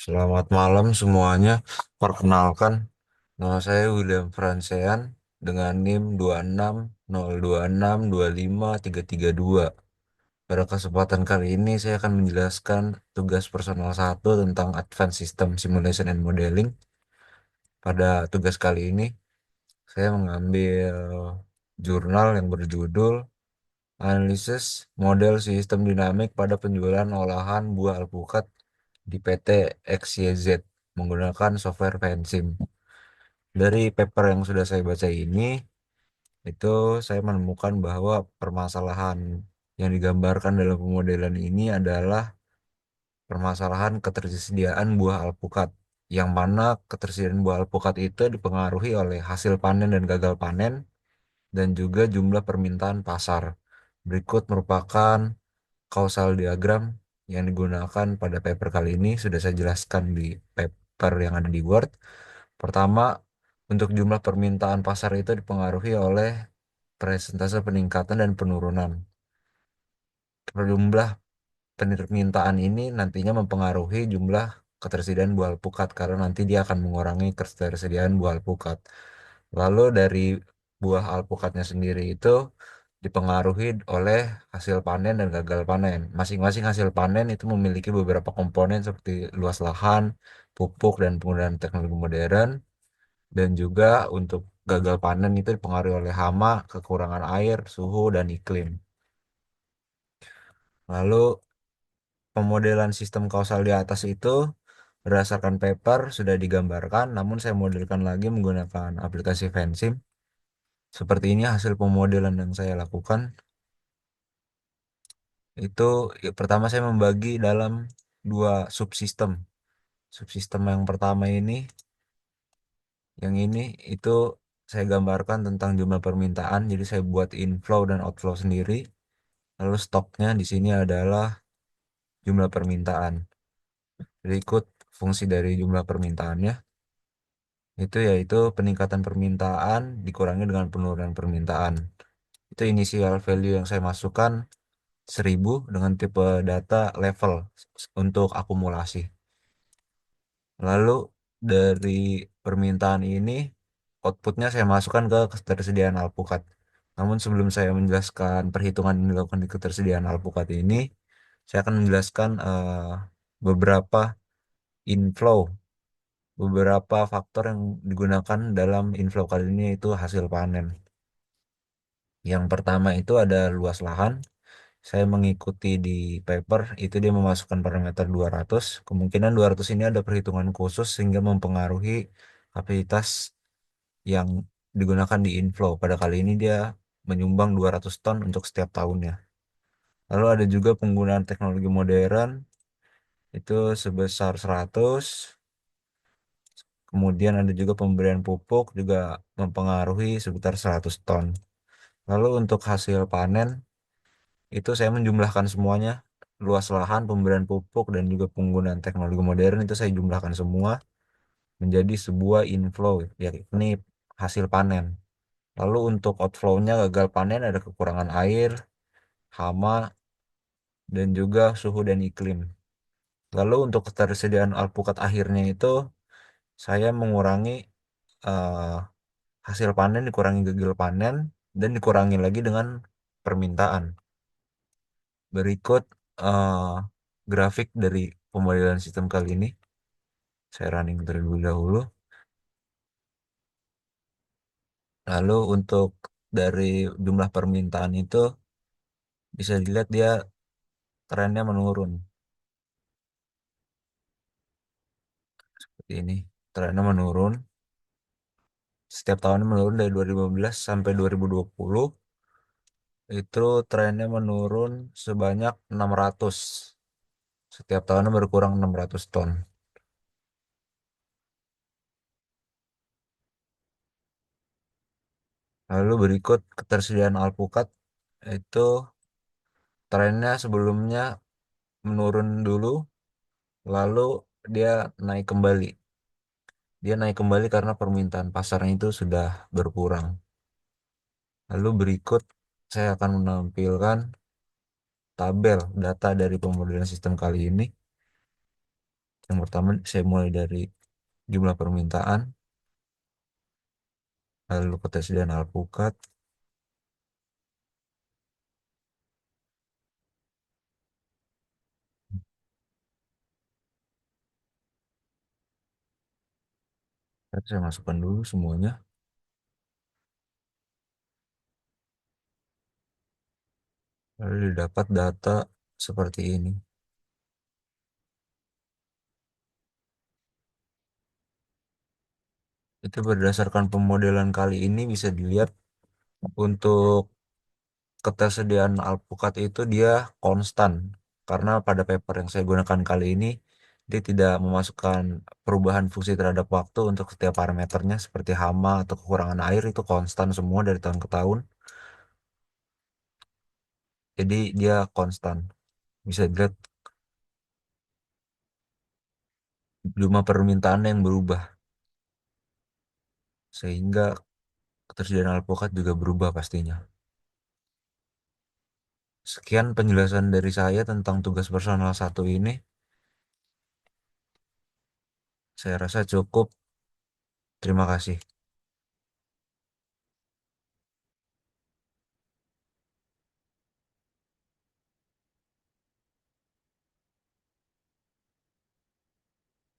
Selamat malam semuanya. Perkenalkan, nama saya William Fransean dengan NIM 2602625332. Pada kesempatan kali ini saya akan menjelaskan tugas personal satu tentang Advanced System Simulation and Modeling. Pada tugas kali ini saya mengambil jurnal yang berjudul Analisis Model Sistem Dinamik pada Penjualan Olahan Buah Alpukat di PT XYZ menggunakan software Pensim. Dari paper yang sudah saya baca ini, itu saya menemukan bahwa permasalahan yang digambarkan dalam pemodelan ini adalah permasalahan ketersediaan buah alpukat, yang mana ketersediaan buah alpukat itu dipengaruhi oleh hasil panen dan gagal panen, dan juga jumlah permintaan pasar. Berikut merupakan causal diagram yang digunakan pada paper kali ini, sudah saya jelaskan di paper yang ada di Word. Pertama, untuk jumlah permintaan pasar itu dipengaruhi oleh persentase peningkatan dan penurunan. Jumlah permintaan ini nantinya mempengaruhi jumlah ketersediaan buah alpukat karena nanti dia akan mengurangi ketersediaan buah alpukat. Lalu dari buah alpukatnya sendiri itu dipengaruhi oleh hasil panen dan gagal panen. Masing-masing hasil panen itu memiliki beberapa komponen seperti luas lahan, pupuk, dan penggunaan teknologi modern. Dan juga untuk gagal panen itu dipengaruhi oleh hama, kekurangan air, suhu, dan iklim. Lalu pemodelan sistem kausal di atas itu berdasarkan paper sudah digambarkan, namun saya modelkan lagi menggunakan aplikasi Vensim. Seperti ini hasil pemodelan yang saya lakukan. Itu pertama saya membagi dalam dua subsistem. Subsistem yang pertama ini, yang ini itu saya gambarkan tentang jumlah permintaan. Jadi saya buat inflow dan outflow sendiri. Lalu stoknya di sini adalah jumlah permintaan. Berikut fungsi dari jumlah permintaannya. Itu yaitu peningkatan permintaan dikurangi dengan penurunan permintaan. Itu initial value yang saya masukkan 1000 dengan tipe data level untuk akumulasi. Lalu dari permintaan ini outputnya saya masukkan ke ketersediaan alpukat. Namun sebelum saya menjelaskan perhitungan yang dilakukan di ketersediaan alpukat ini, saya akan menjelaskan beberapa inflow, beberapa faktor yang digunakan dalam inflow kali ini yaitu hasil panen. Yang pertama itu ada luas lahan. Saya mengikuti di paper itu dia memasukkan parameter 200. Kemungkinan 200 ini ada perhitungan khusus sehingga mempengaruhi kapasitas yang digunakan di inflow. Pada kali ini dia menyumbang 200 ton untuk setiap tahunnya. Lalu ada juga penggunaan teknologi modern itu sebesar 100. Kemudian ada juga pemberian pupuk juga mempengaruhi sekitar 100 ton. Lalu untuk hasil panen itu saya menjumlahkan semuanya, luas lahan, pemberian pupuk, dan juga penggunaan teknologi modern itu saya jumlahkan semua menjadi sebuah inflow, yakni hasil panen. Lalu untuk outflow-nya gagal panen ada kekurangan air, hama, dan juga suhu dan iklim. Lalu untuk ketersediaan alpukat akhirnya itu saya mengurangi eh, hasil panen, dikurangi gagal panen, dan dikurangi lagi dengan permintaan. Berikut eh, grafik dari pemodelan sistem kali ini. Saya running terlebih dahulu. Lalu untuk dari jumlah permintaan itu bisa dilihat dia trennya menurun. Seperti ini. Trennya menurun. Setiap tahunnya menurun dari 2015 sampai 2020. Itu trennya menurun sebanyak 600. Setiap tahunnya berkurang 600 ton. Lalu berikut ketersediaan alpukat itu trennya sebelumnya menurun dulu, lalu dia naik kembali. Dia naik kembali karena permintaan pasarnya itu sudah berkurang. Lalu berikut saya akan menampilkan tabel data dari pemodelan sistem kali ini. Yang pertama saya mulai dari jumlah permintaan, lalu ketersediaan alpukat, saya masukkan dulu semuanya, lalu didapat data seperti ini. Itu berdasarkan pemodelan kali ini bisa dilihat untuk ketersediaan alpukat itu dia konstan. Karena pada paper yang saya gunakan kali ini, dia tidak memasukkan perubahan fungsi terhadap waktu untuk setiap parameternya seperti hama atau kekurangan air itu konstan semua dari tahun ke tahun. Jadi dia konstan. Bisa dilihat jumlah permintaan yang berubah. Sehingga ketersediaan alpukat juga berubah pastinya. Sekian penjelasan dari saya tentang tugas personal satu ini. Saya rasa cukup. Terima kasih.